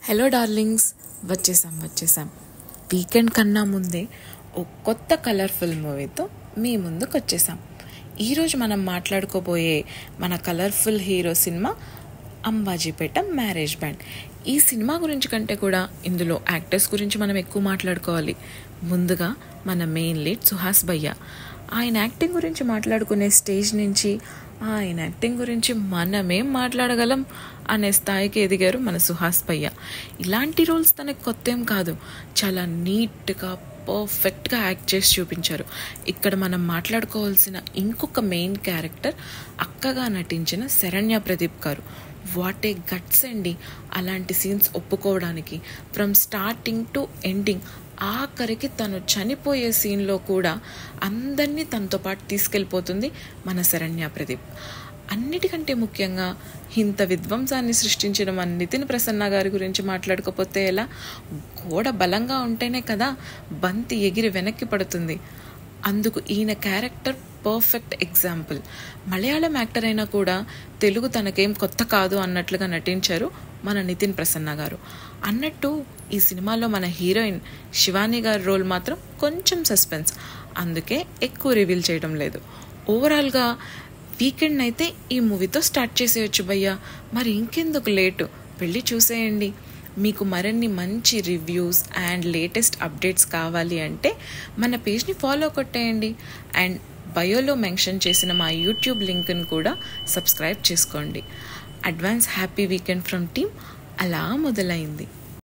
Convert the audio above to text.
Hello darlings, వచ్చేసాం. Weekend కన్నా ముందే ఓ కొత్త కలర్ఫుల్ మూవీతో మీ ముందుకు వచ్చేసాం. ఈరోజు మనం మాట్లాడుకోబోయే మన colourful hero cinema Ambajipeta marriage band. ఈ సినిమా గురించి కంటే కూడా ఇందులో యాక్టర్స్ గురించి మనం ఎక్కువ మాట్లాడుకోవాలి. ముందుగా మన మెయిన్ లీడ్ సుహాస్ భయ్య. ఆయన యాక్టింగ్ గురించి మాట్లాడుకునే స్టేజ్ నుంచి ఆయన యాక్టింగ్ గురించి మనమేం మాట్లాడగలం అనే స్థాయికి ఎదిగారు మన సుహాస్ భయ్య. ఇలాంటి రోల్స్ తనకు కొత్త ఏం కాదు, చాలా నీట్గా పర్ఫెక్ట్గా యాక్ట్ చేసి చూపించారు. ఇక్కడ మనం మాట్లాడుకోవాల్సిన ఇంకొక మెయిన్ క్యారెక్టర్ అక్కగా నటించిన శరణ్య ప్రదీప్ గారు. వాట్ ఏ గట్స్ అండి అలాంటి సీన్స్ ఒప్పుకోవడానికి. ఫ్రమ్ స్టార్టింగ్ టు ఎండింగ్, ఆఖరికి తను చనిపోయే సీన్లో కూడా అందరినీ తనతో పాటు తీసుకెళ్ళిపోతుంది మన శరణ్య ప్రదీప్. అన్నిటికంటే ముఖ్యంగా ఇంత విధ్వంసాన్ని సృష్టించిన మన నితిన్ ప్రసన్న గారి గురించి మాట్లాడకపోతే ఎలా? గోడ బలంగా ఉంటేనే కదా బంతి ఎగిరి వెనక్కి పడుతుంది. అందుకు ఈయన character perfect example. Malayalam actor అయినా కూడా తెలుగు తనకేం కొత్త కాదు అన్నట్లుగా నటించారు మన నితిన్ ప్రసన్న గారు. అన్నట్టు ఈ సినిమాలో మన హీరోయిన్ శివాని గారి రోల్ మాత్రం కొంచెం సస్పెన్స్, అందుకే ఎక్కువ రివీల్ చేయడం లేదు. ఓవరాల్గా వీకెండ్ అయితే ఈ మూవీతో స్టార్ట్ చేసేయచ్చు భయ్యా. మరి ఇంకెందుకు లేటు, వెళ్ళి చూసేయండి. మీకు మరిన్ని మంచి రివ్యూస్ అండ్ లేటెస్ట్ అప్డేట్స్ కావాలి అంటే మన పేజ్ని ఫాలో కొట్టేయండి. అండ్ బయోలో మెన్షన్ చేసిన మా యూట్యూబ్ లింక్ని కూడా సబ్స్క్రైబ్ చేసుకోండి. Advance happy weekend from team అలా మొదలైంది.